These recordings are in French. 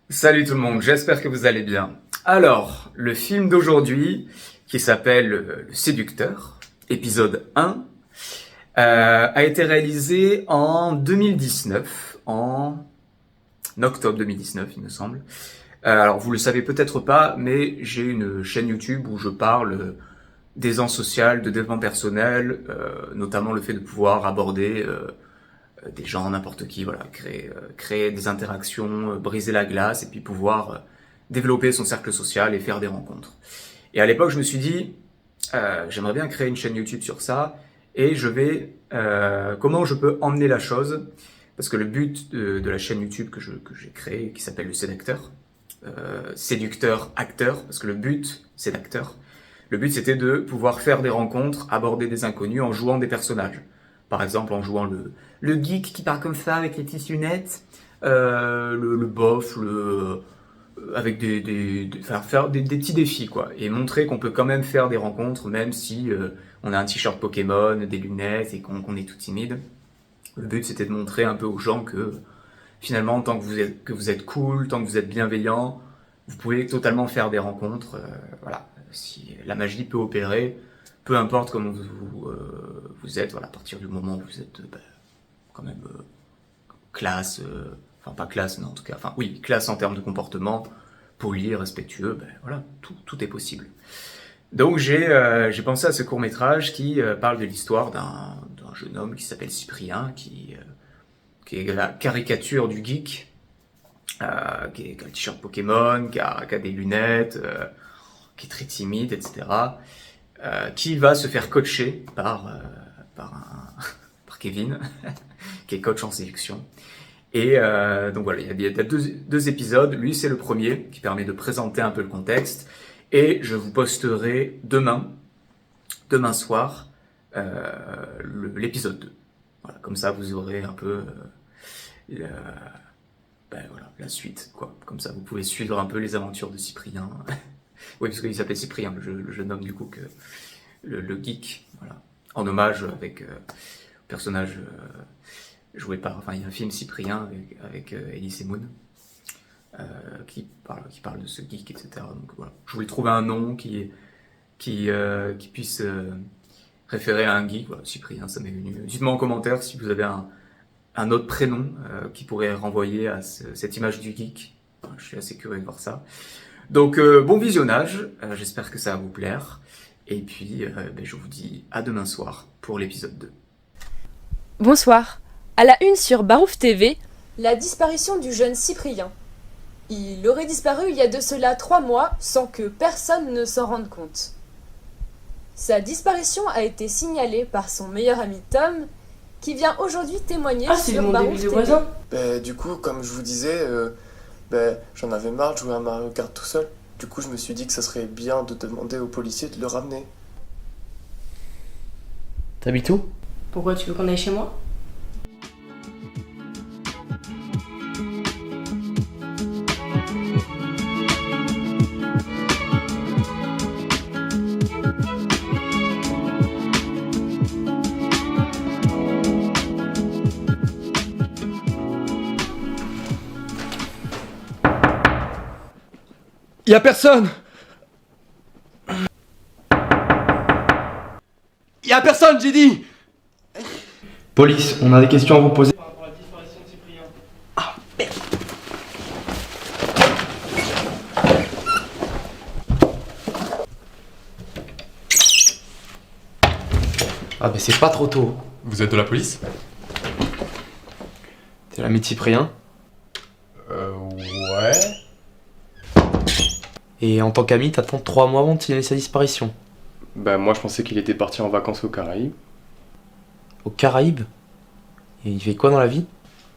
Salut tout le monde, j'espère que vous allez bien. Alors, le film d'aujourd'hui, qui s'appelle Le Séducteur, épisode 1, a été réalisé en 2019, en octobre 2019 il me semble. Alors vous le savez peut-être pas, mais j'ai une chaîne YouTube où je parle d'aisance sociale, de développement personnel, notamment le fait de pouvoir aborder des gens, n'importe qui, voilà, créer des interactions, briser la glace et puis pouvoir développer son cercle social et faire des rencontres. Et à l'époque, je me suis dit, j'aimerais bien créer une chaîne YouTube sur ça et comment je peux emmener la chose, parce que le but de la chaîne YouTube que j'ai créée, qui s'appelle le Séducteur, séducteur, acteur, parce que le but, c'est l'acteur. Le but, c'était de pouvoir faire des rencontres, aborder des inconnus en jouant des personnages. Par exemple, en jouant le geek qui parle comme ça avec les petites lunettes, le bof, avec faire des petits défis, quoi. Et montrer qu'on peut quand même faire des rencontres, même si on a un t-shirt Pokémon, des lunettes et qu'on est tout timide. Le but, c'était de montrer un peu aux gens que finalement, tant que vous êtes cool, tant que vous êtes bienveillant, vous pouvez totalement faire des rencontres. Voilà, si la magie peut opérer, peu importe comment vous êtes, voilà, à partir du moment où vous êtes quand même classe, enfin pas classe, mais en tout cas, enfin oui, classe en termes de comportement, poli, respectueux, voilà, tout est possible. Donc j'ai pensé à ce court métrage qui parle de l'histoire d'un jeune homme qui s'appelle Cyprien, qui est la caricature du geek, qui a un t-shirt Pokémon, qui a des lunettes, qui est très timide, etc. Qui va se faire coacher par Kevin, qui est coach en séduction. Et donc voilà, il y a deux épisodes. Lui, c'est le premier, qui permet de présenter un peu le contexte. Et je vous posterai demain soir, l'épisode 2. Voilà, comme ça, vous aurez un peu voilà, la suite, quoi. Comme ça, vous pouvez suivre un peu les aventures de Cyprien. Oui, parce qu'il s'appelait Cyprien, le jeune homme, du coup, le geek, voilà. En hommage avec le personnage joué par... Enfin, il y a un film Cyprien avec Elise Moon, qui parle de ce geek, etc. Donc voilà, je voulais trouver un nom qui puisse référer à un geek. Voilà, Cyprien, ça m'est venu. Dites-moi en commentaire si vous avez un autre prénom qui pourrait renvoyer à cette image du geek. Je suis assez curieux de voir ça. Donc bon visionnage, j'espère que ça va vous plaire. Et puis je vous dis à demain soir pour l'épisode 2. Bonsoir. À la une sur Barouf TV, la disparition du jeune Cyprien. Il aurait disparu il y a de cela 3 mois sans que personne ne s'en rende compte. Sa disparition a été signalée par son meilleur ami Tom, qui vient aujourd'hui témoigner sur Barouf TV. Du coup, comme je vous disais, j'en avais marre de jouer à Mario Kart tout seul. Du coup, je me suis dit que ça serait bien de demander aux policiers de le ramener. T'habites où? Pourquoi tu veux qu'on aille chez moi? Y'a personne! Y'a personne, j'ai dit! Police, on a des questions à vous poser. Par rapport à la disparition de Cyprien. Ah, merde! Ah, mais c'est pas trop tôt. Vous êtes de la police? T'es l'ami de Cyprien? Ouais. Et en tant qu'ami, t'attends 3 mois avant de signaler sa disparition. Moi je pensais qu'il était parti en vacances aux Caraïbes. Aux Caraïbes? Et il fait quoi dans la vie?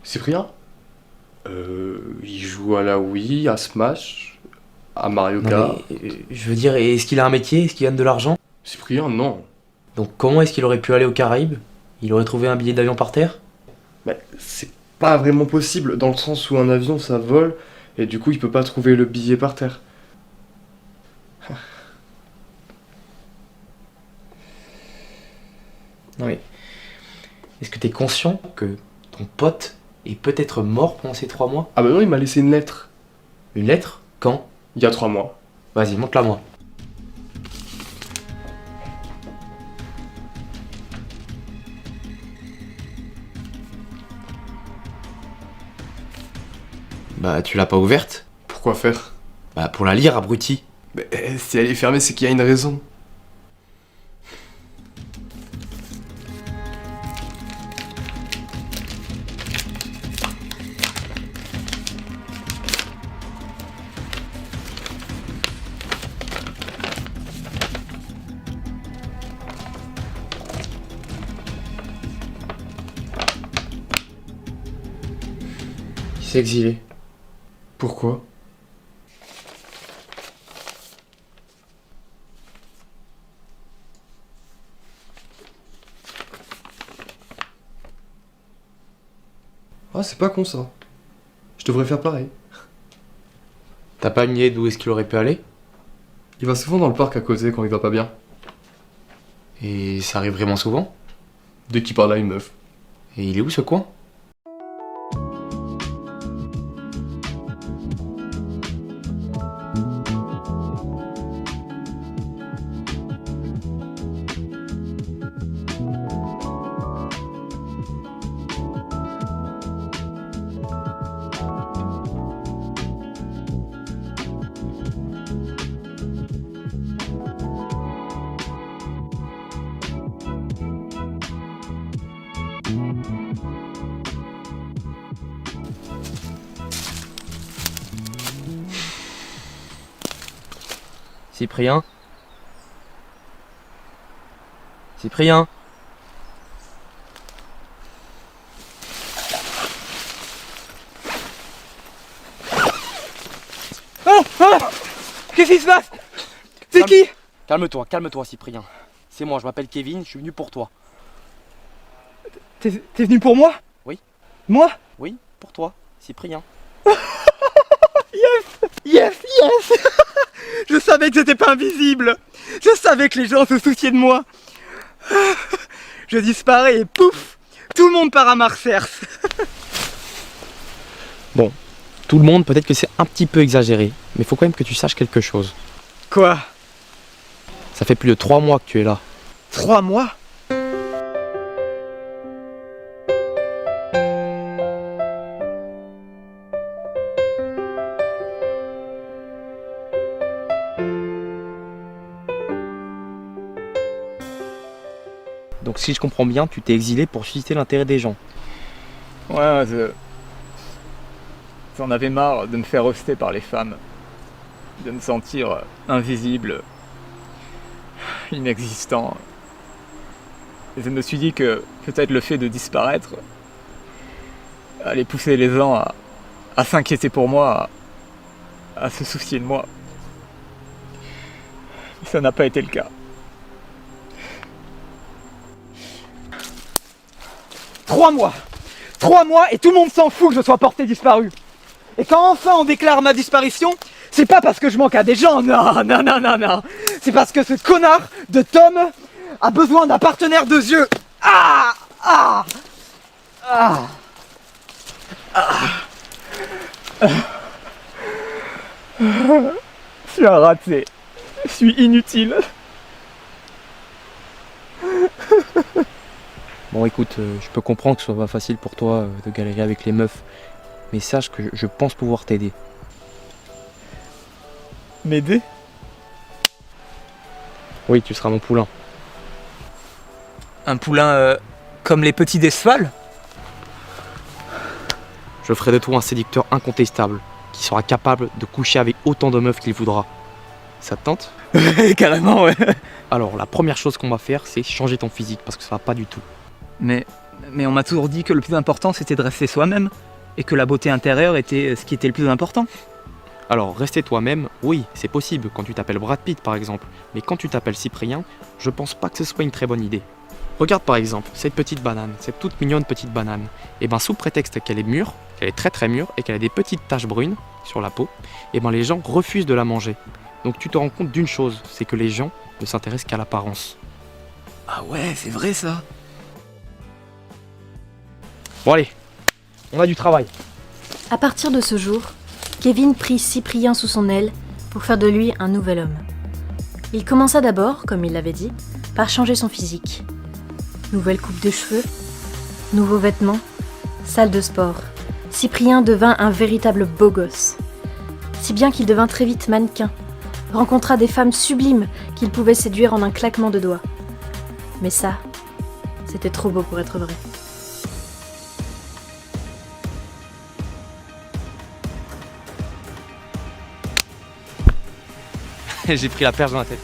Cyprien? Il joue à la Wii, à Smash, à Mario Kart. Non, mais, je veux dire, est-ce qu'il a un métier? Est-ce qu'il gagne de l'argent? Cyprien, non. Donc comment est-ce qu'il aurait pu aller aux Caraïbes? Il aurait trouvé un billet d'avion par terre? C'est pas vraiment possible, dans le sens où un avion ça vole, et du coup il peut pas trouver le billet par terre. Non mais, est-ce que t'es conscient que ton pote est peut-être mort pendant ces 3 mois? Ah bah non, il m'a laissé une lettre. Une lettre? Quand? Il y a 3 mois. Vas-y, montre-la moi. Bah, tu l'as pas ouverte? Pourquoi faire? Bah, pour la lire, abruti. Si elle est fermée, c'est qu'il y a une raison. Il s'est exilé. Pourquoi? Ah, c'est pas con ça. Je devrais faire pareil. T'as pas une idée d'où est-ce qu'il aurait pu aller? Il va souvent dans le parc à côté quand il va pas bien. Et ça arrive vraiment souvent? Dès qu'il parle à une meuf. Et il est où ce coin? Cyprien? Cyprien? Qu'est-ce qui se passe? C'est qui? Calme-toi, Cyprien. C'est moi, je m'appelle Kevin, je suis venu pour toi. T'es venu pour moi? Oui. Moi? Oui, pour toi, Cyprien. Yes! Je savais que j'étais pas invisible. Je savais que les gens se souciaient de moi. Je disparais et pouf, tout le monde part à Marseille. Bon, tout le monde, peut-être que c'est un petit peu exagéré, mais faut quand même que tu saches quelque chose. Quoi? Ça fait plus de 3 mois que tu es là. 3 mois? Donc si je comprends bien, tu t'es exilé pour susciter l'intérêt des gens. Ouais, j'en avais marre de me faire roaster par les femmes. De me sentir invisible, inexistant. Et je me suis dit que peut-être le fait de disparaître allait pousser les gens à s'inquiéter pour moi, à se soucier de moi. Mais ça n'a pas été le cas. 3 mois! 3 mois et tout le monde s'en fout que je sois porté disparu. Et quand enfin on déclare ma disparition, c'est pas parce que je manque à des gens, non. C'est parce que ce connard de Tom a besoin d'un partenaire de jeu. Je suis un raté. Je suis inutile. Bon écoute, je peux comprendre que ce soit pas facile pour toi de galérer avec les meufs, mais sache que je pense pouvoir t'aider. M'aider? Oui, tu seras mon poulain. Un poulain comme les petits d'Esphal? Je ferai de toi un séducteur incontestable, qui sera capable de coucher avec autant de meufs qu'il voudra. Ça te tente? Carrément, ouais. Alors, la première chose qu'on va faire, c'est changer ton physique, parce que ça va pas du tout. Mais on m'a toujours dit que le plus important c'était de rester soi-même et que la beauté intérieure était ce qui était le plus important. Alors, rester toi-même, oui, c'est possible quand tu t'appelles Brad Pitt par exemple, mais quand tu t'appelles Cyprien, je pense pas que ce soit une très bonne idée. Regarde par exemple cette petite banane, cette toute mignonne petite banane. Et ben sous prétexte qu'elle est mûre, qu'elle est très très mûre et qu'elle a des petites taches brunes sur la peau, et ben les gens refusent de la manger. Donc tu te rends compte d'une chose, c'est que les gens ne s'intéressent qu'à l'apparence. Ah ouais, c'est vrai ça. Bon allez, on a du travail. À partir de ce jour, Kevin prit Cyprien sous son aile pour faire de lui un nouvel homme. Il commença d'abord, comme il l'avait dit, par changer son physique. Nouvelle coupe de cheveux, nouveaux vêtements, salle de sport. Cyprien devint un véritable beau gosse. Si bien qu'il devint très vite mannequin, rencontra des femmes sublimes qu'il pouvait séduire en un claquement de doigts. Mais ça, c'était trop beau pour être vrai. J'ai pris la perche dans la tête.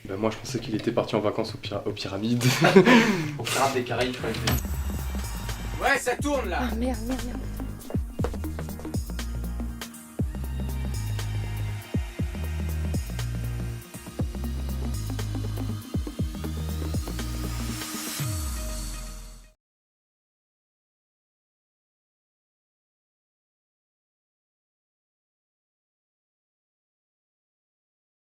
Ben moi je pensais qu'il était parti en vacances aux pyramides. Au Pirate des Caraïbes, Ouais, ça tourne là. Ah merde.